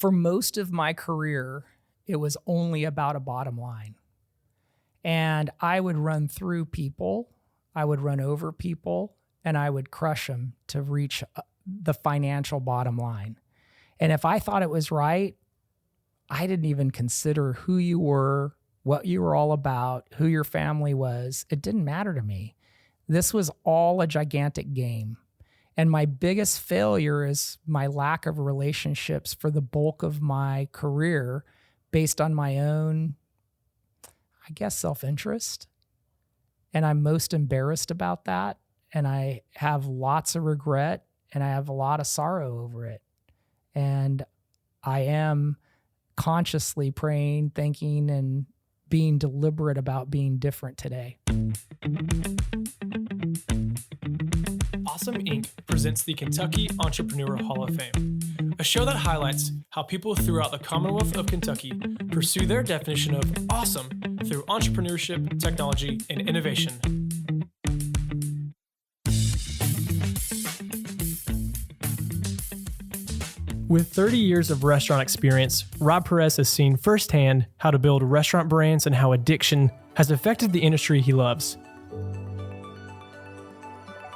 for most of my career, it was only about a bottom line. And I would run through people, I would run over people, and I would crush them to reach the financial bottom line. And if I thought it was right, I didn't even consider who you were, what you were all about, who your family was. It didn't matter to me. This was all a gigantic game. And my biggest failure is my lack of relationships for the bulk of my career based on my own, I guess, self-interest. And I'm most embarrassed about that. And I have lots of regret and I have a lot of sorrow over it. And I am consciously praying, thinking, and being deliberate about being different today. Awesome Inc. presents the Kentucky Entrepreneur Hall of Fame, a show that highlights how people throughout the Commonwealth of Kentucky pursue their definition of awesome through entrepreneurship, technology, and innovation. With 30 years of restaurant experience, Rob Perez has seen firsthand how to build restaurant brands and how addiction has affected the industry he loves.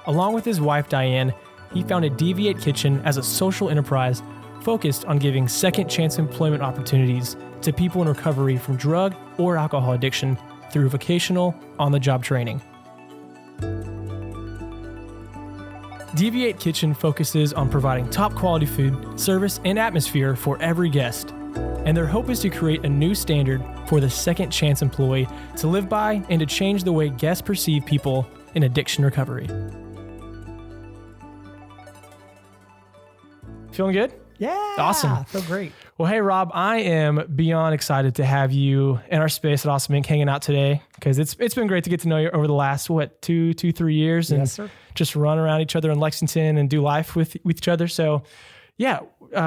Along with his wife, Diane, he founded Dv8 Kitchen as a social enterprise focused on giving second chance employment opportunities to people in recovery from drug or alcohol addiction through vocational, on-the-job training. Dv8 Kitchen focuses on providing top-quality food, service, and atmosphere for every guest. And their hope is to create a new standard for the second chance employee to live by and to change the way guests perceive people in addiction recovery. Feeling good? Yeah. Awesome. Feel great. Well, hey, Rob, I am beyond excited to have you in our space at Awesome Inc. hanging out today because it's been great to get to know you over the last, 3 years and Yes, sir. just run around each other in Lexington and do life with each other. So yeah,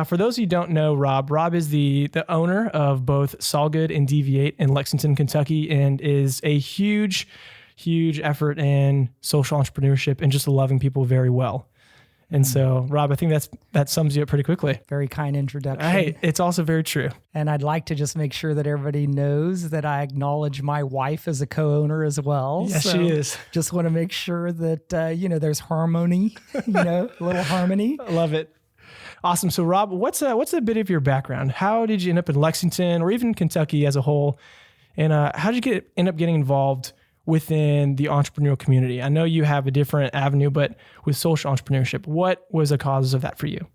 for those who don't know Rob is the owner of both Solgood and Dv8 in Lexington, Kentucky, and is a huge effort in social entrepreneurship and just loving people very well. And so, Rob, I think that sums you up pretty quickly. Very kind introduction. Hey, it's also very true. And I'd like to just make sure that everybody knows that I acknowledge my wife as a co-owner as well. Yes, so she is. Just want to make sure that, there's harmony, a little harmony. I love it. Awesome. So, Rob, what's a bit of your background? How did you end up in Lexington or even Kentucky as a whole? And how did you end up getting involved within the entrepreneurial community? I know you have a different avenue, but with social entrepreneurship, what was the causes of that for you?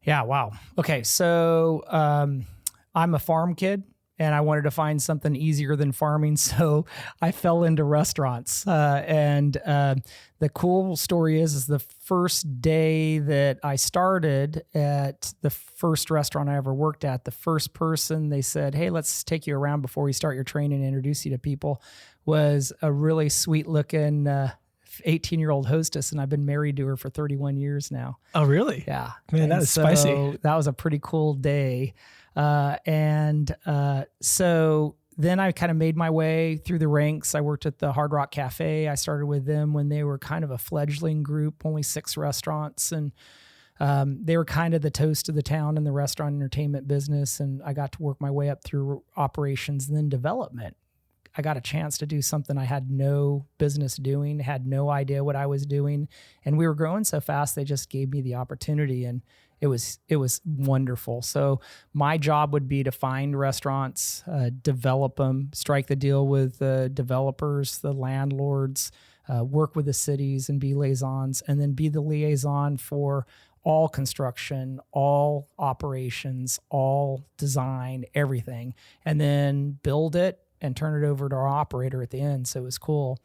Yeah. Wow. Okay. So I'm a farm kid and I wanted to find something easier than farming. So I fell into restaurants. And the cool story is the first day that I started at the first restaurant I ever worked at, the first person they said, hey, let's take you around before we start your training and introduce you to people, was a really sweet looking 18-year-old hostess. And I've been married to her for 31 years now. Oh, really? Yeah. Man, that is spicy. That was a pretty cool day. So then I kind of made my way through the ranks. I worked at the Hard Rock Cafe. I started with them when they were kind of a fledgling group, only 6 restaurants. And they were kind of the toast of the town in the restaurant entertainment business. And I got to work my way up through operations and then development. I got a chance to do something I had no business doing, had no idea what I was doing. And we were growing so fast, they just gave me the opportunity. And it was wonderful. So my job would be to find restaurants, develop them, strike the deal with the developers, the landlords, work with the cities and be liaisons, and then be the liaison for all construction, all operations, all design, everything, and then build it and turn it over to our operator at the end. So it was cool.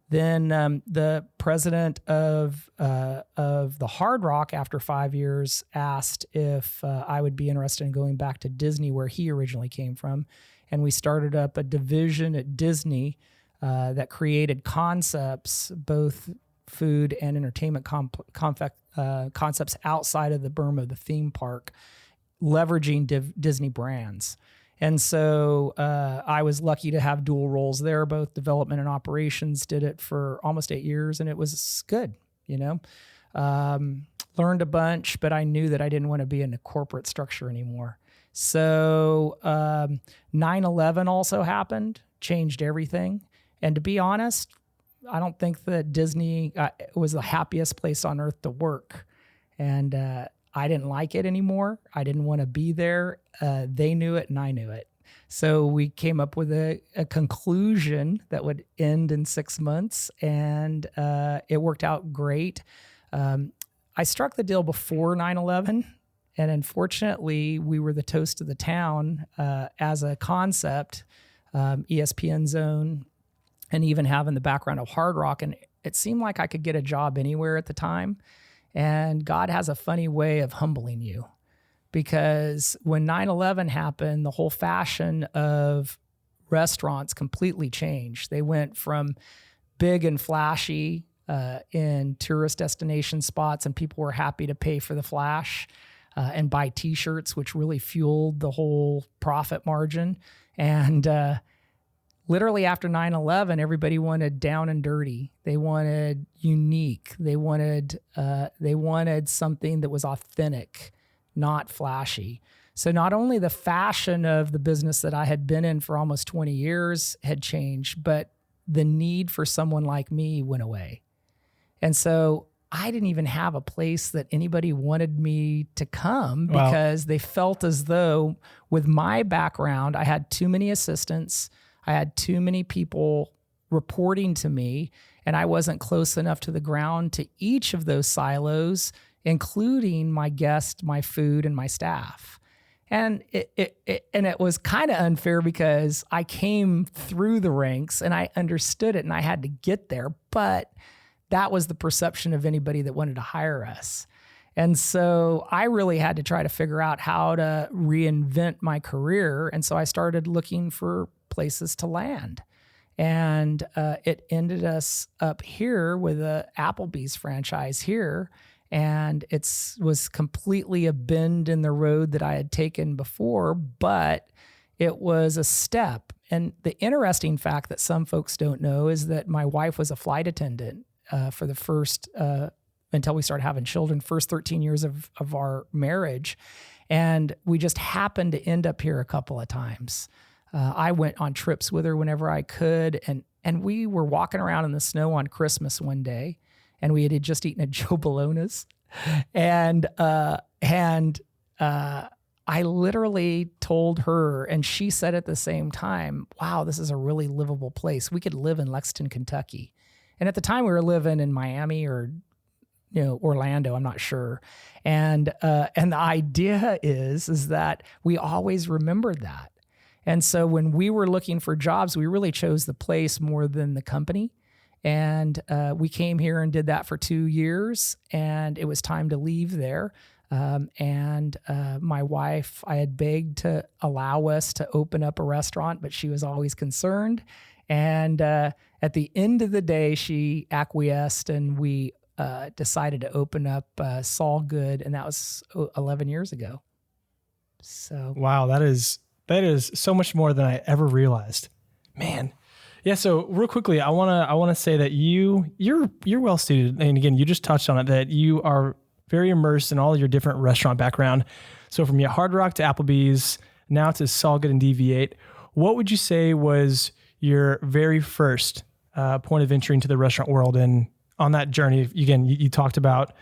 Then the president of the Hard Rock, after 5 years, asked if I would be interested in going back to Disney, where he originally came from. And we started up a division at Disney that created concepts, both food and entertainment concepts outside of the berm of the theme park, leveraging Disney brands. And so I was lucky to have dual roles there, both development and operations. Did it for almost 8 years, and it was good, Learned a bunch, but I knew that I didn't want to be in a corporate structure anymore. So 9/11 also happened, changed everything. And to be honest, I don't think that Disney was the happiest place on earth to work. And I didn't like it anymore. I didn't want to be there. They knew it and I knew it. So we came up with a conclusion that would end in 6 months, and it worked out great. I struck the deal before 9/11, and unfortunately, we were the toast of the town as a concept, ESPN Zone, and even having the background of Hard Rock. And it seemed like I could get a job anywhere at the time. And God has a funny way of humbling you, because when 9/11 happened, the whole fashion of restaurants completely changed. They went from big and flashy in tourist destination spots, and people were happy to pay for the flash and buy T-shirts, which really fueled the whole profit margin. And literally after 9/11, everybody wanted down and dirty. They wanted unique. They wanted something that was authentic, not flashy. So not only the fashion of the business that I had been in for almost 20 years had changed, but the need for someone like me went away. And so I didn't even have a place that anybody wanted me to come, because they felt as though with my background, I had too many assistants. I had too many people reporting to me, and I wasn't close enough to the ground to each of those silos, including my guests, my food, and my staff. And it was kind of unfair, because I came through the ranks and I understood it and I had to get there, but that was the perception of anybody that wanted to hire us. And so I really had to try to figure out how to reinvent my career. And so I started looking for places to land. And it ended us up here with a Applebee's franchise here. And it was completely a bend in the road that I had taken before, but it was a step. And the interesting fact that some folks don't know is that my wife was a flight attendant for the first, until we started having children, first 13 years of our marriage. And we just happened to end up here a couple of times. I went on trips with her whenever I could. And we were walking around in the snow on Christmas one day, and we had just eaten at Joe Bologna's. And I literally told her, and she said at the same time, wow, this is a really livable place. We could live in Lexington, Kentucky. And at the time we were living in Miami or, Orlando, I'm not sure. And the idea is that we always remembered that. And so when we were looking for jobs, we really chose the place more than the company. And we came here and did that for 2 years, and it was time to leave there. And my wife, I had begged to allow us to open up a restaurant, but she was always concerned. And at the end of the day, she acquiesced, and we decided to open up Saul Good, and that was 11 years ago. So wow, that is so much more than I ever realized, man. Yeah. So real quickly, I want to say that you're well suited, and again, you just touched on it, that you are very immersed in all your different restaurant background. So from your Hard Rock to Applebee's, now to Saul Good and Dv8, what would you say was your very first point of entry into the restaurant world? And on that journey, again, you talked about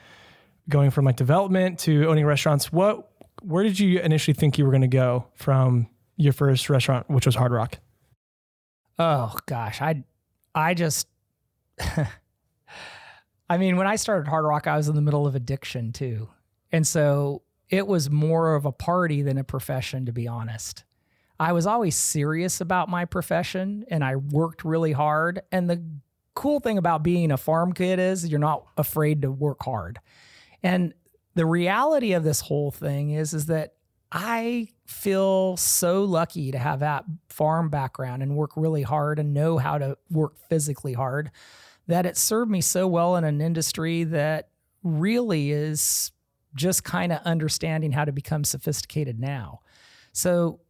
going from like development to owning restaurants. Where did you initially think you were going to go from your first restaurant, which was Hard Rock? Oh gosh, I just, I mean, when I started Hard Rock, I was in the middle of addiction too. And so it was more of a party than a profession, to be honest. I was always serious about my profession, and I worked really hard. And the cool thing about being a farm kid is you're not afraid to work hard. And the reality of this whole thing is that I feel so lucky to have that farm background and work really hard and know how to work physically hard, that it served me so well in an industry that really is just kind of understanding how to become sophisticated now. So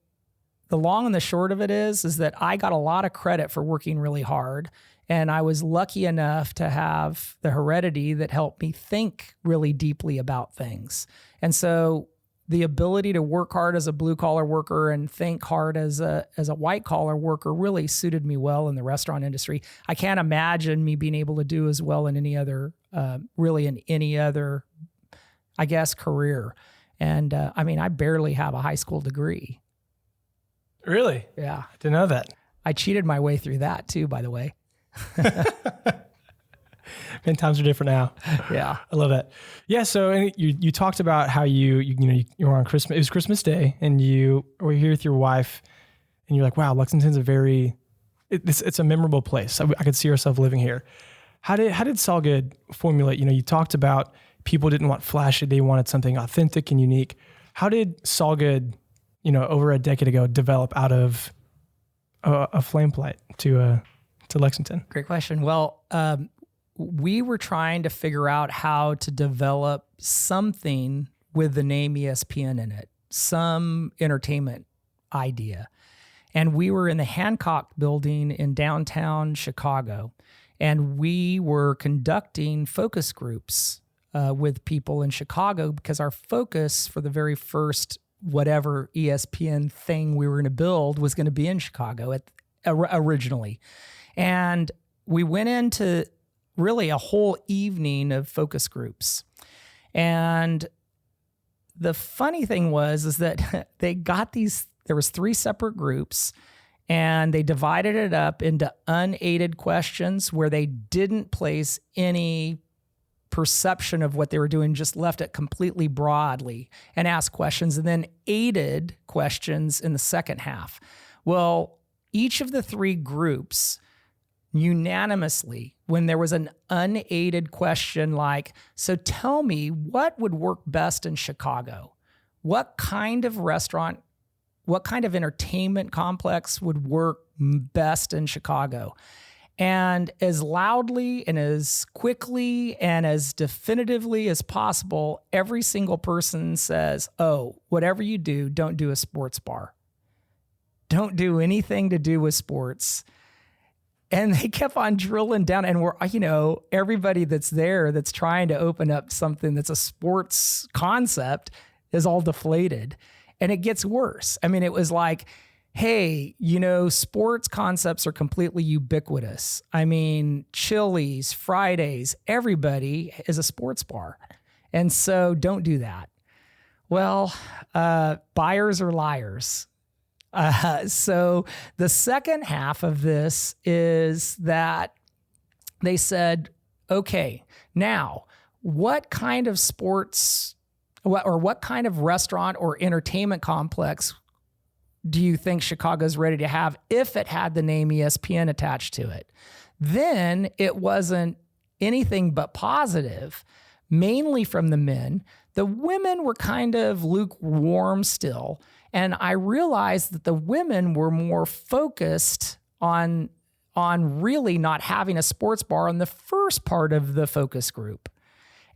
the long and the short of it is that I got a lot of credit for working really hard. And I was lucky enough to have the heredity that helped me think really deeply about things. And so the ability to work hard as a blue collar worker and think hard as a white collar worker really suited me well in the restaurant industry. I can't imagine me being able to do as well in any other, I guess, career. And I mean, I barely have a high school degree. Really? Yeah. I didn't know that. I cheated my way through that too, by the way. Man, times are different now. Yeah. I love that. Yeah. So and you talked about how you were on Christmas. It was Christmas Day, and you were here with your wife, and you're like, wow, Lexington's it's a memorable place. I could see ourselves living here. How did Saul Good formulate? You talked about people didn't want flashy. They wanted something authentic and unique. How did Saul Good, over a decade ago, develop out of a flame plight to Lexington? Great question. Well, we were trying to figure out how to develop something with the name ESPN in it, some entertainment idea. And we were in the Hancock building in downtown Chicago, and we were conducting focus groups with people in Chicago because our focus for the very first whatever ESPN thing we were going to build was going to be in Chicago originally. And we went into really a whole evening of focus groups. And the funny thing is that they got there was 3 separate groups, and they divided it up into unaided questions where they didn't place any perception of what they were doing, just left it completely broadly and asked questions, and then aided questions in the second half. Well, each of the 3 groups unanimously, when there was an unaided question like, so tell me what would work best in Chicago? What kind of restaurant, what kind of entertainment complex would work best in Chicago? And as loudly and as quickly and as definitively as possible, every single person says, oh, whatever you do, don't do a sports bar. Don't do anything to do with sports. And they kept on drilling down, and everybody that's there that's trying to open up something that's a sports concept is all deflated. And it gets worse. I mean, it was like, hey, sports concepts are completely ubiquitous. I mean, Chili's, Fridays, everybody is a sports bar. And so don't do that. Well, buyers are liars. So the second half of this is that they said, okay, now what kind of what kind of restaurant or entertainment complex do you think Chicago's ready to have if it had the name ESPN attached to it? Then it wasn't anything but positive, mainly from the men. The women were kind of lukewarm still. And I realized that the women were more focused on really not having a sports bar in the first part of the focus group.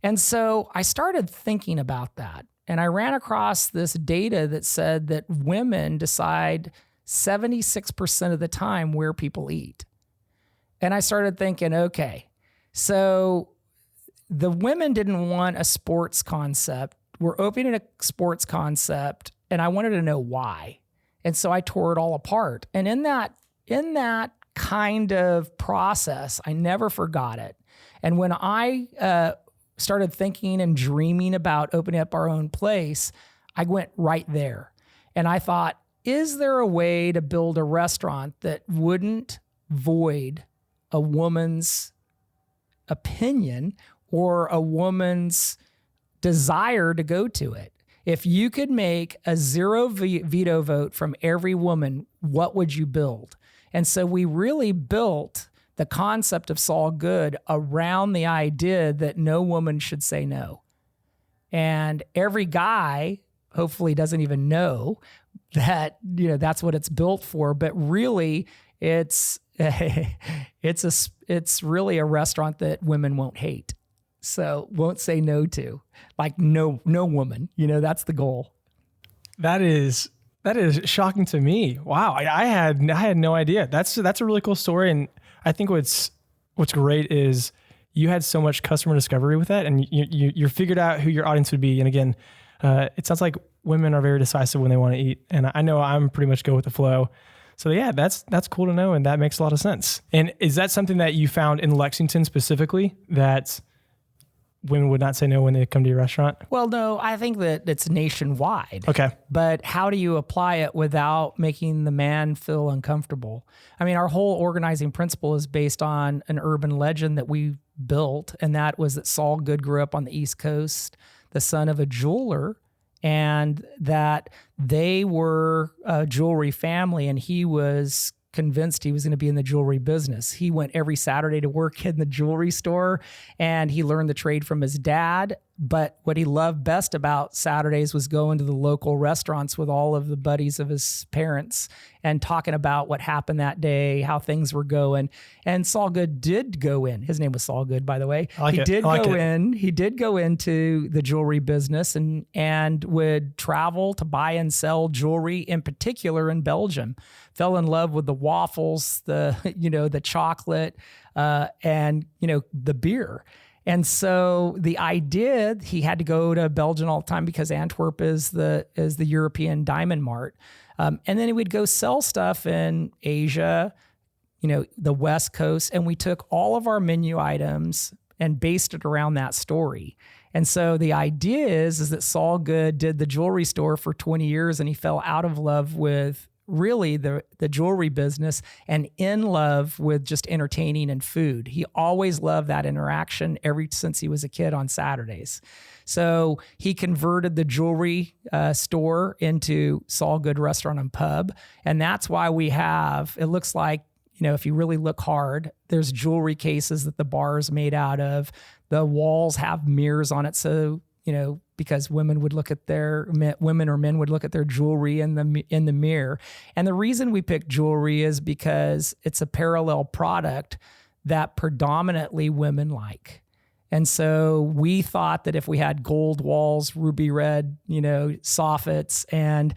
And so I started thinking about that. And I ran across this data that said that women decide 76% of the time where people eat. And I started thinking, okay, so the women didn't want a sports concept. We're opening a sports concept, and I wanted to know why. And so I tore it all apart. And in that kind of process, I never forgot it. And when I started thinking and dreaming about opening up our own place, I went right there. And I thought, is there a way to build a restaurant that wouldn't void a woman's opinion or a woman's desire to go to it? If you could make a 0 veto vote from every woman, what would you build? And so we really built the concept of Saul Good around the idea that no woman should say no. And every guy hopefully doesn't even know that, that's what it's built for. But really, it's really a restaurant that women won't hate. So won't say no to, like no woman, that's the goal. That is shocking to me. Wow. I had no idea. That's a really cool story. And I think what's great is you had so much customer discovery with that, and you figured out who your audience would be. And again, it sounds like women are very decisive when they want to eat. And I know I'm pretty much go with the flow. So yeah, that's cool to know. And that makes a lot of sense. And is that something that you found in Lexington specifically, that women would not say no when they come to your restaurant? Well, no, I think that it's nationwide. Okay. But how do you apply it without making the man feel uncomfortable? I mean, our whole organizing principle is based on an urban legend that we built, and that was that Saul Good grew up on the East Coast, the son of a jeweler, and that they were a jewelry family, and he was convinced he was going to be in the jewelry business. He went every Saturday to work in the jewelry store, and he learned the trade from his dad. But what he loved best about Saturdays was going to the local restaurants with all of the buddies of his parents and talking about what happened that day, how things were going. And Saul Good did go in. His name was Saul Good, by the way. He did go into the jewelry business and would travel to buy and sell jewelry, in particular in Belgium. Fell in love with the waffles, the chocolate, and the beer. And so the idea, he had to go to Belgium all the time because Antwerp is the European diamond mart. And then he would go sell stuff in Asia, the West Coast. And we took all of our menu items and based it around that story. And so the idea is that Saul Good did the jewelry store for 20 years, and he fell out of love with really the jewelry business and in love with just entertaining and food. He always loved that interaction ever since he was a kid on Saturdays. So he converted the jewelry store into Saul Good Restaurant and Pub. And that's why we have, it looks like, if you really look hard, there's jewelry cases that the bar is made out of. The walls have mirrors on it. So, because women or men would look at their jewelry in the mirror. And the reason we pick jewelry is because it's a parallel product that predominantly women like. And so we thought that if we had gold walls, ruby red, soffits, and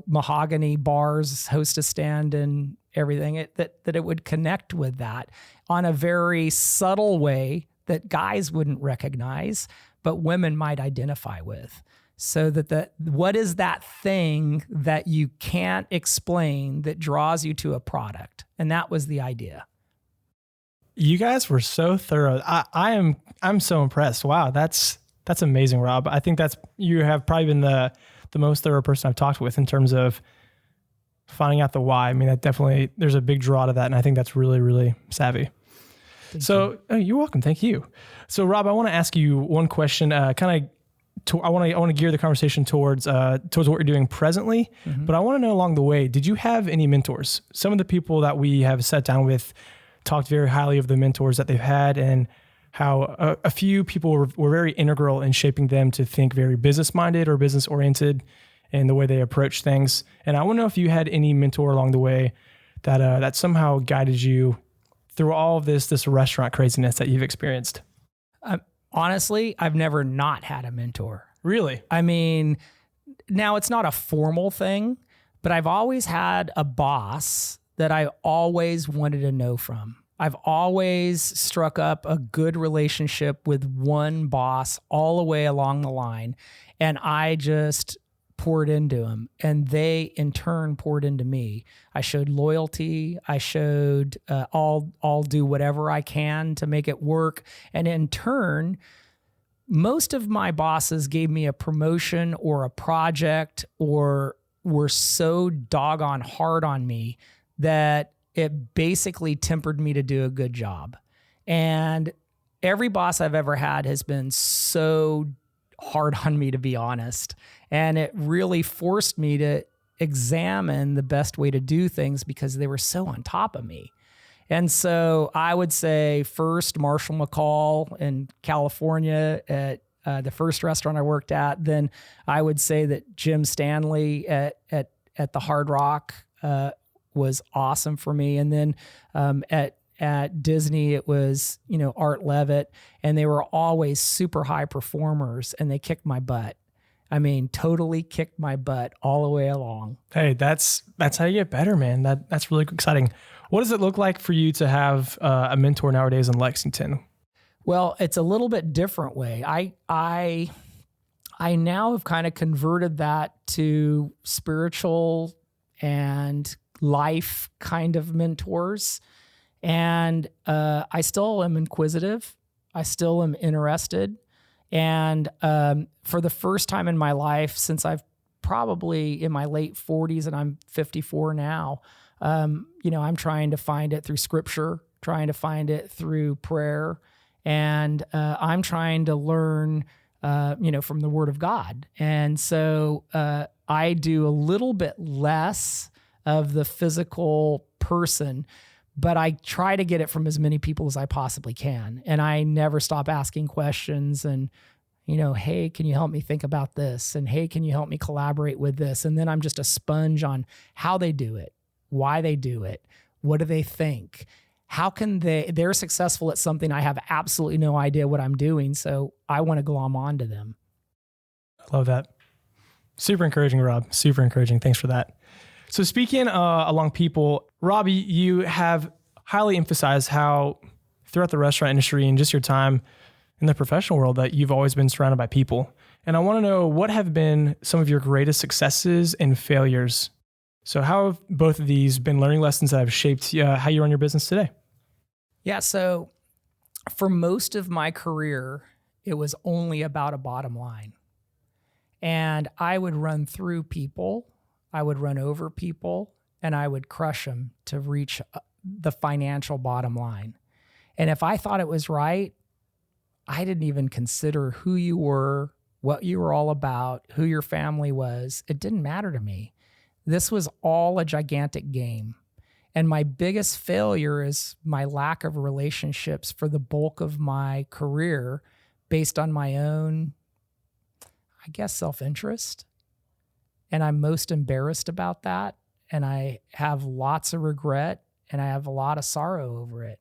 mahogany bars, hostess stand, and everything, that it would connect with that on a very subtle way that guys wouldn't recognize, but women might identify with. So that what is that thing that you can't explain that draws you to a product? And that was the idea. You guys were so thorough. I'm so impressed. Wow, that's amazing, Rob. I think you have probably been the most thorough person I've talked with in terms of finding out the why. I mean, that definitely, there's a big draw to that, and I think that's really, really savvy. You're welcome. Thank you. So, Rob, I want to ask you one question. I want to gear the conversation towards what you're doing presently. Mm-hmm. But I want to know along the way, did you have any mentors? Some of the people that we have sat down with talked very highly of the mentors that they've had, and how a few people were very integral in shaping them to think very business-minded or business-oriented in the way they approach things. And I want to know if you had any mentor along the way that somehow guided you through all of this restaurant craziness that you've experienced. Honestly, I've never not had a mentor. Really? I mean, now it's not a formal thing, but I've always had a boss that I always wanted to know from. I've always struck up a good relationship with one boss all the way along the line, and I just poured into them, and they in turn poured into me. I showed loyalty. I showed I'll do whatever I can to make it work. And in turn, most of my bosses gave me a promotion or a project, or were so doggone hard on me that it basically tempered me to do a good job. And every boss I've ever had has been so hard on me, to be honest. And it really forced me to examine the best way to do things because they were so on top of me. And so I would say first Marshall McCall in California at the first restaurant I worked at. Then I would say that Jim Stanley at the Hard Rock was awesome for me. And then at Disney, it was, Art Levitt, and they were always super high performers, and they kicked my butt. I mean, totally kicked my butt all the way along. Hey, that's how you get better, man. That's really exciting. What does it look like for you to have a mentor nowadays in Lexington? Well, it's a little bit different way. I now have kind of converted that to spiritual and life kind of mentors. And I still am inquisitive. I still am interested. And for the first time in my life, since I've probably in my late 40s and I'm 54 now, I'm trying to find it through scripture, trying to find it through prayer. And I'm trying to learn, from the Word of God. And so I do a little bit less of the physical person, but I try to get it from as many people as I possibly can. And I never stop asking questions and, hey, can you help me think about this? And hey, can you help me collaborate with this? And then I'm just a sponge on how they do it, why they do it, what do they think? How can they're successful at something I have absolutely no idea what I'm doing. So I want to glom onto them. I love that. Super encouraging, Rob. Super encouraging. Thanks for that. So speaking along people, Robbie, you have highly emphasized how throughout the restaurant industry and just your time in the professional world that you've always been surrounded by people. And I want to know what have been some of your greatest successes and failures. So how have both of these been learning lessons that have shaped how you run your business today? Yeah. So for most of my career, it was only about a bottom line. And I would run through people, I would run over people, and I would crush them to reach the financial bottom line. And if I thought it was right, I didn't even consider who you were, what you were all about, who your family was. It didn't matter to me. This was all a gigantic game. And my biggest failure is my lack of relationships for the bulk of my career based on my own, I guess, self-interest. And I'm most embarrassed about that. And I have lots of regret and I have a lot of sorrow over it.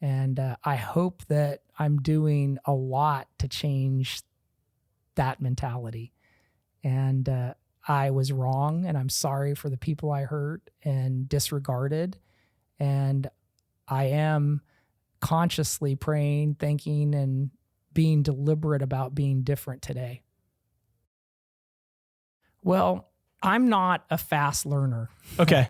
And I hope that I'm doing a lot to change that mentality. And I was wrong, and I'm sorry for the people I hurt and disregarded. And I am consciously praying, thinking, and being deliberate about being different today. Well, I'm not a fast learner. Okay.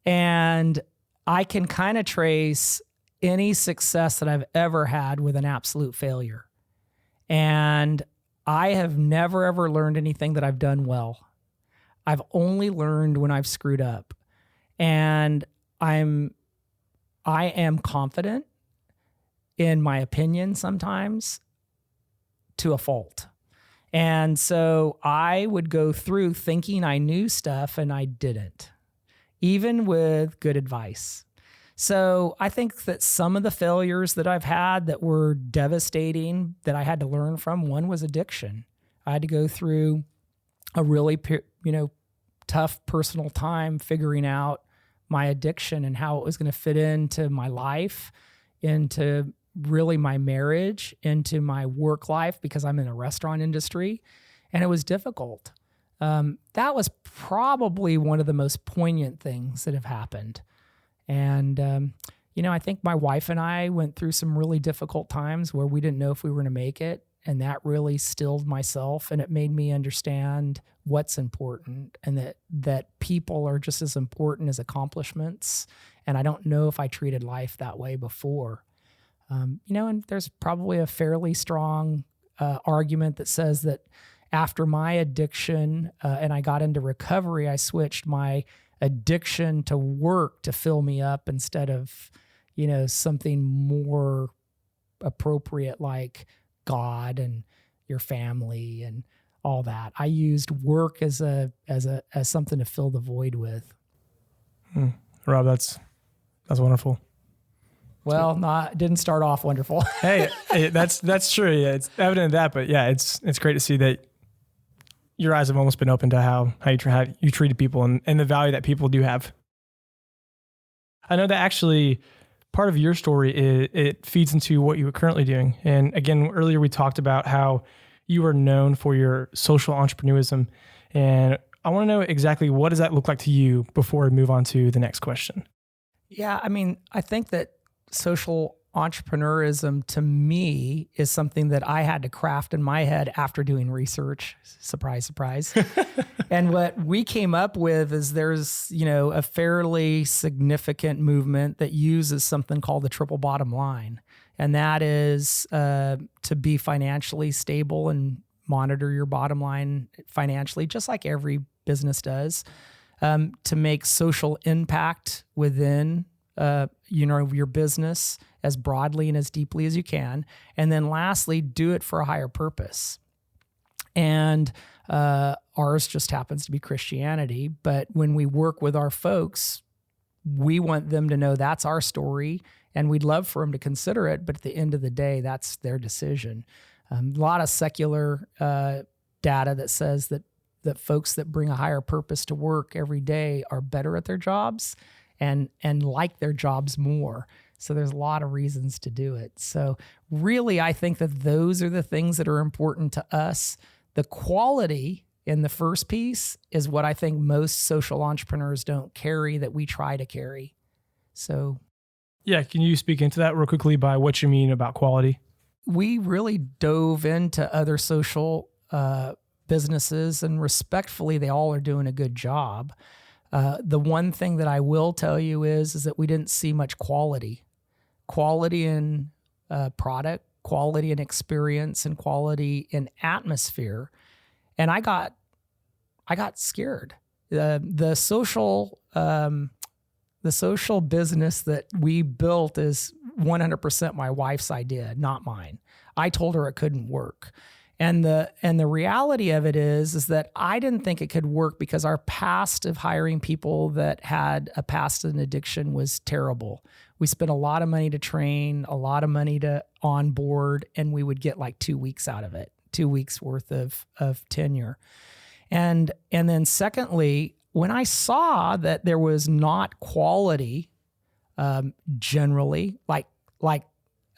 And I can kind of trace any success that I've ever had with an absolute failure. And I have never, ever learned anything that I've done well. I've only learned when I've screwed up. And I am confident in my opinion sometimes to a fault. And so I would go through thinking I knew stuff and I didn't, even with good advice. So I think that some of the failures that I've had that were devastating that I had to learn from, one was addiction. I had to go through a really, tough personal time figuring out my addiction and how it was going to fit into my life, into really my marriage, into my work life, because I'm in a restaurant industry, and it was difficult. That was probably one of the most poignant things that have happened. And, I think my wife and I went through some really difficult times where we didn't know if we were going to make it. And that really stilled myself, and it made me understand what's important, and that people are just as important as accomplishments. And I don't know if I treated life that way before. And there's probably a fairly strong argument that says that after my addiction and I got into recovery, I switched my addiction to work to fill me up instead of, something more appropriate like God and your family and all that. I used work as something to fill the void with. Rob, that's wonderful. Well, didn't start off wonderful. Hey, that's true. Yeah, it's evident of that, but yeah, it's great to see that your eyes have almost been open to how you treated people and the value that people do have. I know that actually part of your story it feeds into what you are currently doing. And again, earlier we talked about how you are known for your social entrepreneurism, and I want to know exactly what does that look like to you before we move on to the next question. Yeah, I think that social entrepreneurism to me is something that I had to craft in my head after doing research. Surprise, surprise. And what we came up with is there's, a fairly significant movement that uses something called the triple bottom line. And that is to be financially stable and monitor your bottom line financially, just like every business does, to make social impact within your business as broadly and as deeply as you can. And then lastly, do it for a higher purpose. And ours just happens to be Christianity. But when we work with our folks, we want them to know that's our story, and we'd love for them to consider it. But at the end of the day, that's their decision. A lot of secular data that says that folks that bring a higher purpose to work every day are better at their jobs and like their jobs more. So there's a lot of reasons to do it. So really, I think that those are the things that are important to us. The quality in the first piece is what I think most social entrepreneurs don't carry that we try to carry. So yeah, can you speak into that real quickly by what you mean about quality? We really dove into other social businesses, and respectfully, they all are doing a good job. The one thing that I will tell you is that we didn't see much quality in product, quality in experience, and quality in atmosphere. And I got scared. The social business that we built is 100% my wife's idea, not mine. I told her it couldn't work. And the reality of it is that I didn't think it could work because our past of hiring people that had a past in addiction was terrible. We spent a lot of money to train, a lot of money to onboard, and we would get like 2 weeks out of it, 2 weeks worth of tenure. And then secondly, when I saw that there was not quality, generally, like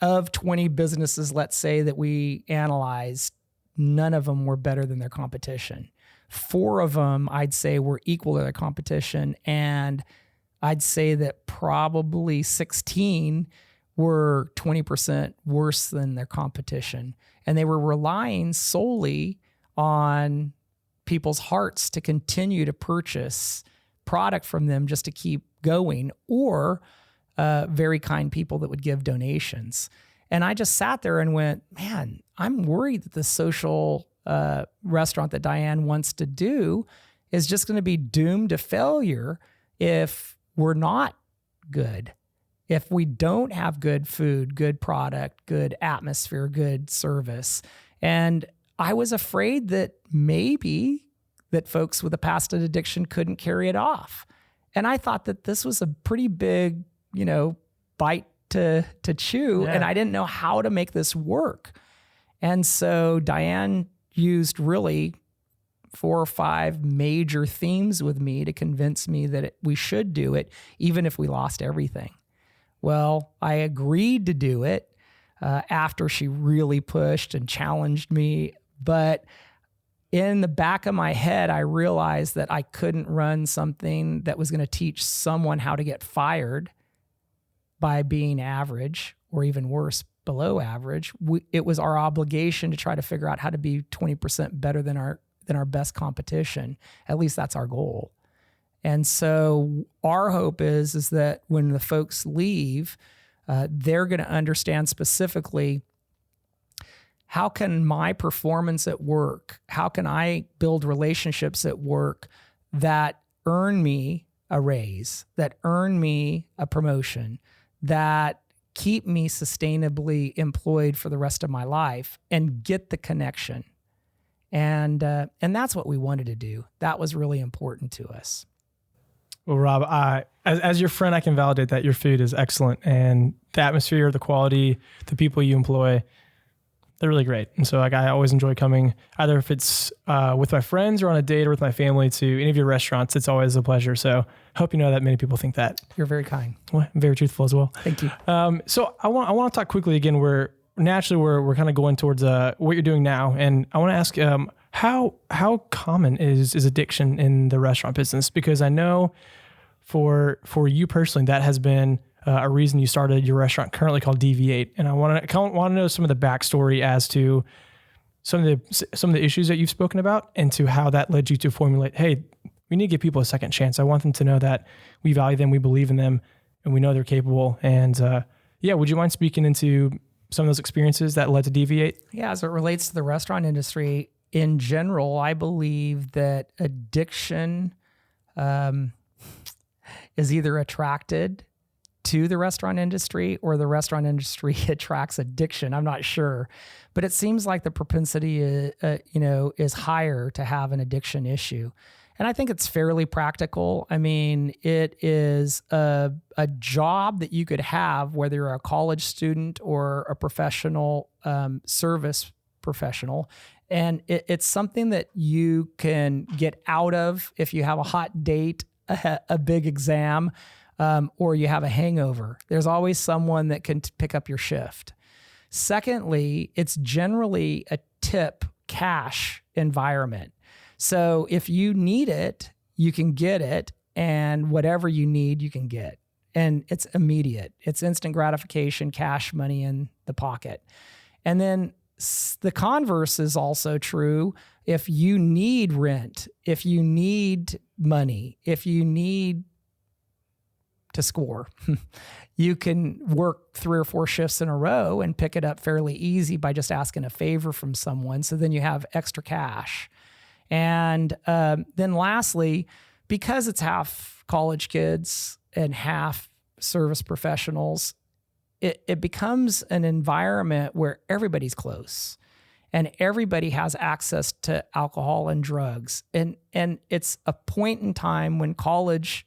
of 20 businesses, let's say, that we analyzed, none of them were better than their competition. 4 of them, I'd say, were equal to their competition. And I'd say that probably 16 were 20% worse than their competition. And they were relying solely on people's hearts to continue to purchase product from them just to keep going, or very kind people that would give donations. And I just sat there and went, man, I'm worried that the social restaurant that Diane wants to do is just going to be doomed to failure if we're not good. If we don't have good food, good product, good atmosphere, good service. And I was afraid that maybe that folks with a past addiction couldn't carry it off. And I thought that this was a pretty big, bite to chew. Yeah. And I didn't know how to make this work. And so Diane used really 4 or 5 major themes with me to convince me that we should do it, even if we lost everything. Well, I agreed to do it after she really pushed and challenged me. But in the back of my head, I realized that I couldn't run something that was going to teach someone how to get fired by being average, or even worse, below average. It was our obligation to try to figure out how to be 20% better than our best competition. At least that's our goal. And so our hope is that when the folks leave, they're going to understand specifically, how can my performance at work, how can I build relationships at work that earn me a raise, that earn me a promotion, that keep me sustainably employed for the rest of my life, and get the connection. And that's what we wanted to do. That was really important to us. Well, Rob, as your friend, I can validate that your food is excellent, and the atmosphere, the quality, the people you employ, they're really great. And so I always enjoy coming, either if it's with my friends or on a date or with my family, to any of your restaurants. It's always a pleasure. So I hope you know that many people think that. You're very kind. Well, I'm very truthful as well. Thank you. So I want to talk quickly again, we're kind of going towards what you're doing now. And I want to ask, how common is addiction in the restaurant business? Because I know for you personally, that has been a reason you started your restaurant currently called Dv8. And I want to know some of the backstory as to some of the issues that you've spoken about and to how that led you to formulate, hey, we need to give people a second chance. I want them to know that we value them, we believe in them, and we know they're capable. And would you mind speaking into some of those experiences that led to Dv8? Yeah, as it relates to the restaurant industry in general, I believe that addiction is either attracted to the restaurant industry or the restaurant industry attracts addiction. I'm not sure, but it seems like the propensity is higher to have an addiction issue. And I think it's fairly practical. I mean, it is a job that you could have, whether you're a college student or a professional service professional. And it's something that you can get out of if you have a hot date, a big exam, or you have a hangover. There's always someone that can pick up your shift. Secondly, it's generally a tip cash environment. So if you need it, you can get it, and whatever you need, you can get. And it's immediate. It's instant gratification, cash money in the pocket. And then the converse is also true. If you need rent, if you need money, if you need to score, you can work 3 or 4 shifts in a row and pick it up fairly easy by just asking a favor from someone. So then you have extra cash. And then lastly, because it's half college kids and half service professionals, it becomes an environment where everybody's close and everybody has access to alcohol and drugs. And it's a point in time when college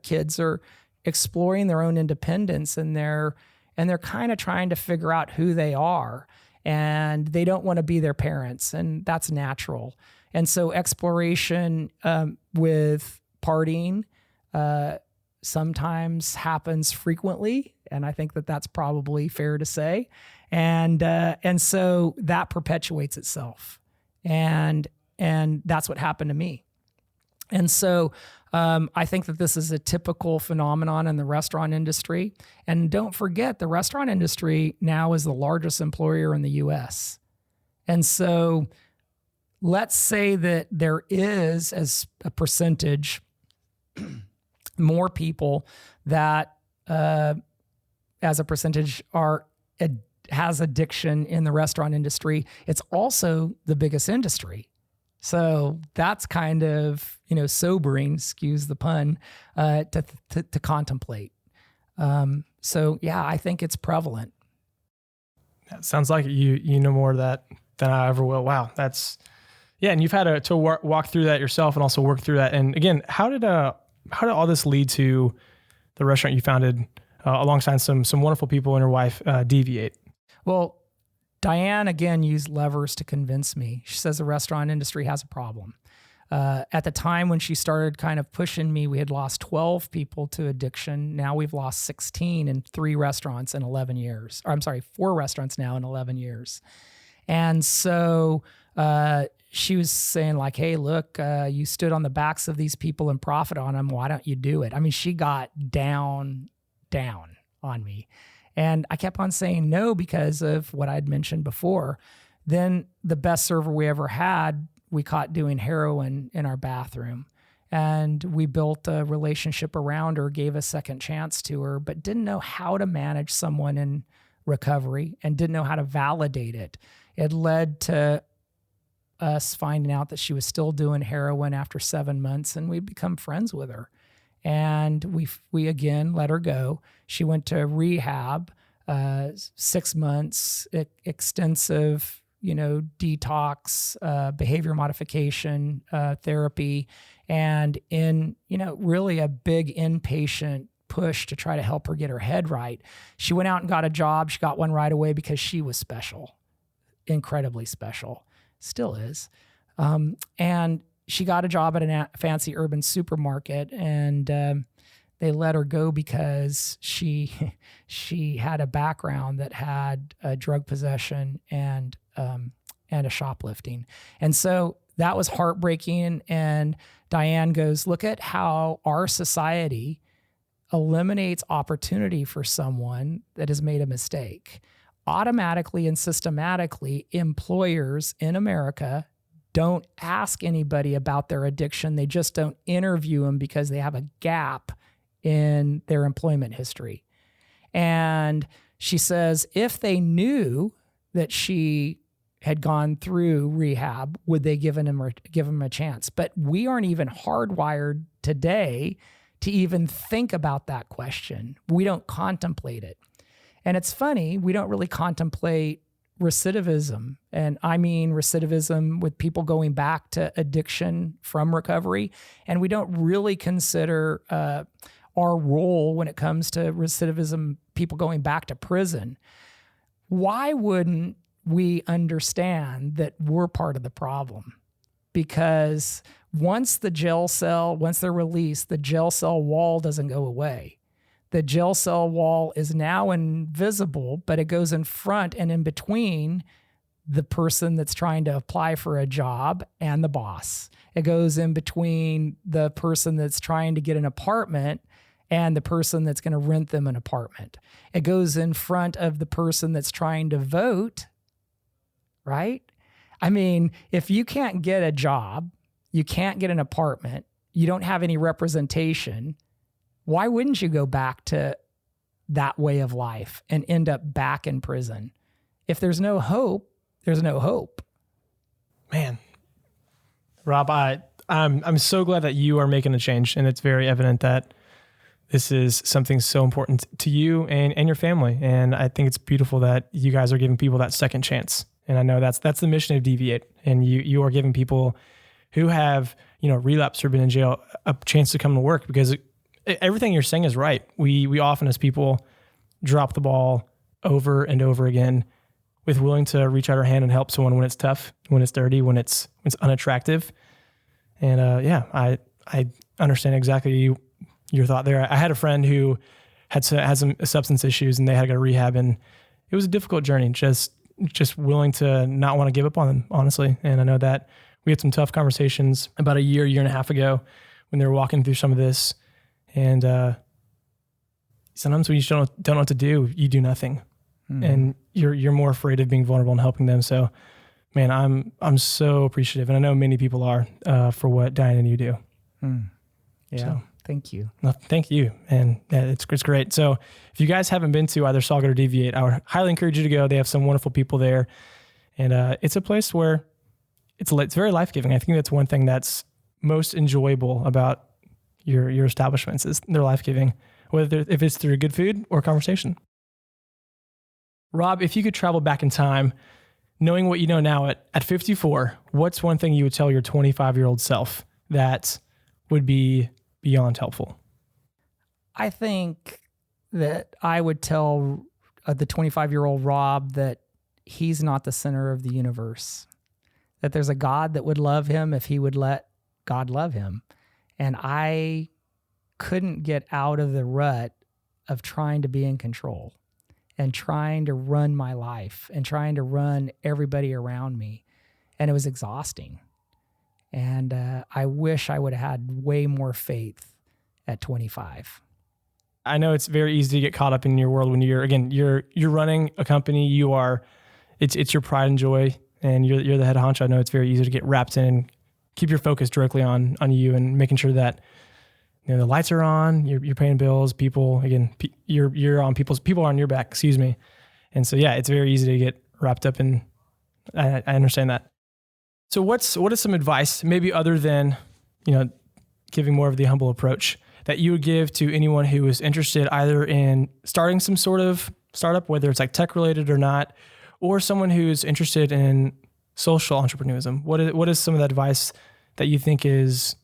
kids are exploring their own independence and they're kind of trying to figure out who they are, and they don't want to be their parents, and that's natural. And so exploration with partying sometimes happens frequently, and I think that that's probably fair to say. And so that perpetuates itself, and that's what happened to me. And so I think that this is a typical phenomenon in the restaurant industry. And don't forget, the restaurant industry now is the largest employer in the U.S. And so let's say that there is, as a percentage, more people that, as a percentage, has addiction in the restaurant industry. It's also the biggest industry. So that's kind of, sobering, excuse the pun, to contemplate. So yeah, I think it's prevalent. That sounds like you know more of that than I ever will. Wow, that's yeah. And you've had to walk through that yourself and also work through that. And again, how did all this lead to the restaurant you founded alongside some wonderful people and your wife, Dv8? Well, Diane, again, used levers to convince me. She says the restaurant industry has a problem. At the time when she started kind of pushing me, we had lost 12 people to addiction. Now we've lost 16 in 3 restaurants in 11 years. Or I'm sorry, 4 restaurants now in 11 years. And so she was saying like, hey, look, you stood on the backs of these people and profit on them. Why don't you do it? I mean, she got down on me. And I kept on saying no because of what I'd mentioned before. Then the best server we ever had, we caught doing heroin in our bathroom. And we built a relationship around her, gave a second chance to her, but didn't know how to manage someone in recovery and didn't know how to validate it. It led to us finding out that she was still doing heroin after 7 months, and we'd become friends with her. And we again let her go. She went to rehab, 6 months, extensive, detox, behavior modification therapy, and in, really a big inpatient push to try to help her get her head right. She went out and got a job. She got one right away because she was special, incredibly special, still is. And she got a job at a fancy urban supermarket, and they let her go because she had a background that had drug possession and a shoplifting. And so that was heartbreaking. And Diane goes, look at how our society eliminates opportunity for someone that has made a mistake. Automatically and systematically, employers in America don't ask anybody about their addiction. They just don't interview them because they have a gap in their employment history. And she says if they knew that she had gone through rehab, would they give him a chance? But we aren't even hardwired today to even think about that question. We don't contemplate it. And it's funny, we don't really contemplate recidivism. And I mean recidivism with people going back to addiction from recovery. And we don't really consider our role when it comes to recidivism, people going back to prison. Why wouldn't we understand that we're part of the problem? Because once they're released, the jail cell wall doesn't go away. The jail cell wall is now invisible, but it goes in front and in between the person that's trying to apply for a job and the boss. It goes in between the person that's trying to get an apartment and the person that's going to rent them an apartment. It goes in front of the person that's trying to vote, right? I mean, if you can't get a job, you can't get an apartment, you don't have any representation, why wouldn't you go back to that way of life and end up back in prison? If there's no hope, there's no hope. Man, Rob, I'm so glad that you are making a change, and it's very evident that this is something so important to you and your family. And I think it's beautiful that you guys are giving people that second chance. And I know that's the mission of Dv8, and you are giving people who have relapsed or been in jail a chance to come to work, because everything you're saying is right. We often as people drop the ball over and over again with willing to reach out our hand and help someone when it's tough, when it's dirty, when it's unattractive. And I understand exactly your thought there. I had a friend who had some substance issues, and they had to go to rehab, and it was a difficult journey, just willing to not want to give up on them, honestly. And I know that we had some tough conversations about a year and a half ago when they were walking through some of this. And sometimes when you don't know what to do, you do nothing. Mm-hmm. And you're more afraid of being vulnerable and helping them. So, man, I'm so appreciative, and I know many people are for what Diane and you do. Yeah, so, thank you. No, thank you, and it's great. So, if you guys haven't been to either Solid or Dv8, I would highly encourage you to go. They have some wonderful people there, and it's a place where it's very life-giving. I think that's one thing that's most enjoyable about your establishments is they're life-giving, if it's through good food or conversation. Rob, if you could travel back in time, knowing what you know now at 54, what's one thing you would tell your 25-year-old self that would be beyond helpful? I think that I would tell the 25-year-old Rob that he's not the center of the universe, that there's a God that would love him if he would let God love him. And I couldn't get out of the rut of trying to be in control and trying to run my life and trying to run everybody around me. And it was exhausting. And I wish I would have had way more faith at 25. I know it's very easy to get caught up in your world when you're running a company. It's your pride and joy, and you're the head honcho. I know it's very easy to get wrapped in and keep your focus directly on you and making sure that the lights are on, you're paying bills, people, again, you're on people are on your back, excuse me. And so, yeah, it's very easy to get wrapped up in, I understand that. So what is some advice, maybe other than, giving more of the humble approach, that you would give to anyone who is interested either in starting some sort of startup, whether it's like tech related or not, or someone who's interested in social entrepreneurism? What is some of the advice that you think is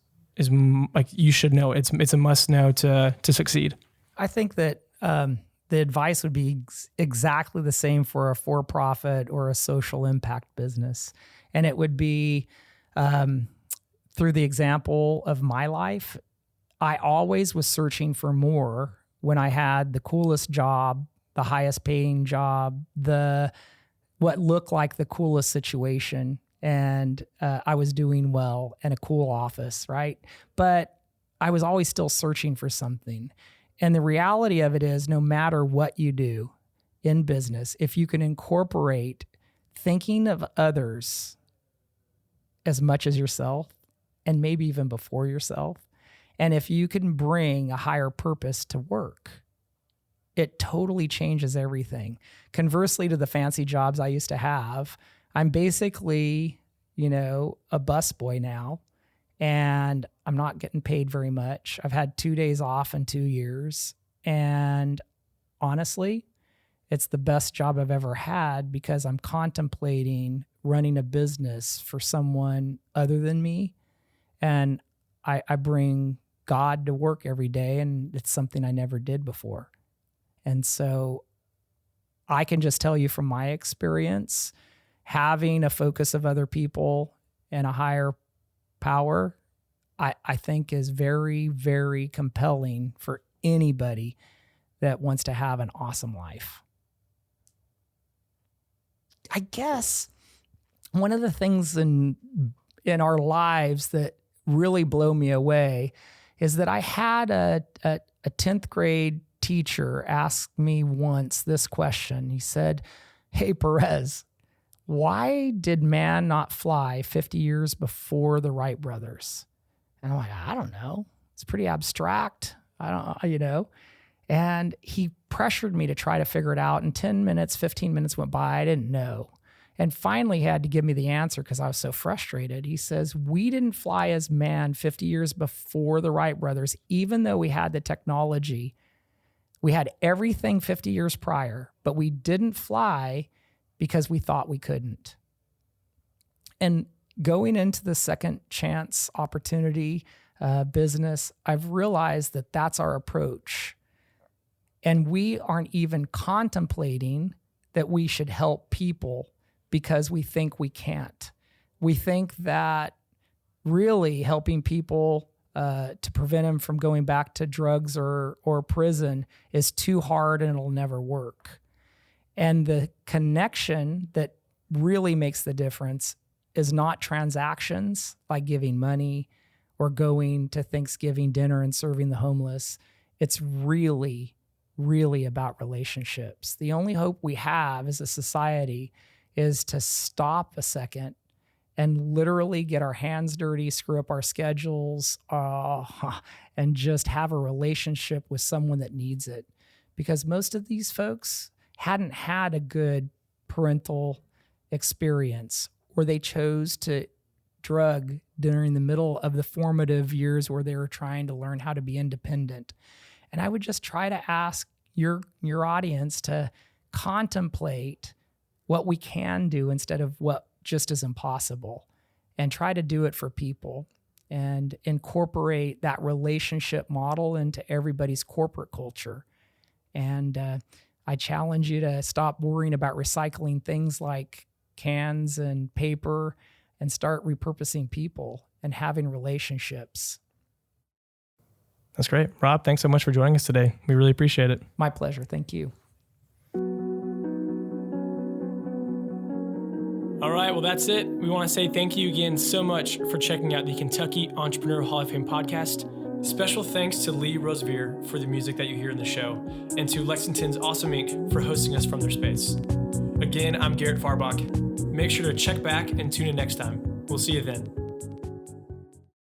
like you should know? It's a must know to succeed. I think that the advice would be exactly the same for a for-profit or a social impact business, and it would be through the example of my life. I always was searching for more when I had the coolest job, the highest paying job, what looked like the coolest situation, and I was doing well in a cool office, right? But I was always still searching for something. And the reality of it is, no matter what you do in business, if you can incorporate thinking of others as much as yourself, and maybe even before yourself, and if you can bring a higher purpose to work, it totally changes everything. Conversely to the fancy jobs I used to have, I'm basically, a busboy now, and I'm not getting paid very much. I've had 2 days off in 2 years. And honestly, it's the best job I've ever had because I'm contemplating running a business for someone other than me. And I bring God to work every day, and it's something I never did before. And so I can just tell you from my experience, having a focus of other people and a higher power, I think is very, very compelling for anybody that wants to have an awesome life. I guess one of the things in our lives that really blow me away is that I had a 10th grade teacher ask me once this question. He said, "Hey, Perez, why did man not fly 50 years before the Wright brothers?" And I'm like, I don't know. It's pretty abstract. I don't. And he pressured me to try to figure it out. And 10 minutes, 15 minutes went by. I didn't know. And finally he had to give me the answer because I was so frustrated. He says, we didn't fly as man 50 years before the Wright brothers, even though we had the technology. We had everything 50 years prior, but we didn't fly because we thought we couldn't. And going into the second chance opportunity business, I've realized that that's our approach. And we aren't even contemplating that we should help people because we think we can't. We think that really helping people to prevent them from going back to drugs or prison is too hard and it'll never work. And the connection that really makes the difference is not transactions like giving money or going to Thanksgiving dinner and serving the homeless. It's really, really about relationships. The only hope we have as a society is to stop a second and literally get our hands dirty, screw up our schedules, and just have a relationship with someone that needs it. Because most of these folks hadn't had a good parental experience, or they chose to drug during the middle of the formative years where they were trying to learn how to be independent. And I would just try to ask your audience to contemplate what we can do instead of what just is impossible, and try to do it for people and incorporate that relationship model into everybody's corporate culture. And I challenge you to stop worrying about recycling things like cans and paper and start repurposing people and having relationships. That's great. Rob, thanks so much for joining us today. We really appreciate it. My pleasure. Thank you. All right, well, that's it. We want to say thank you again so much for checking out the Kentucky Entrepreneur Hall of Fame podcast. Special thanks to Lee Roseveare for the music that you hear in the show, and to Lexington's Awesome Inc. for hosting us from their space. Again, I'm Garrett Farbach. Make sure to check back and tune in next time. We'll see you then.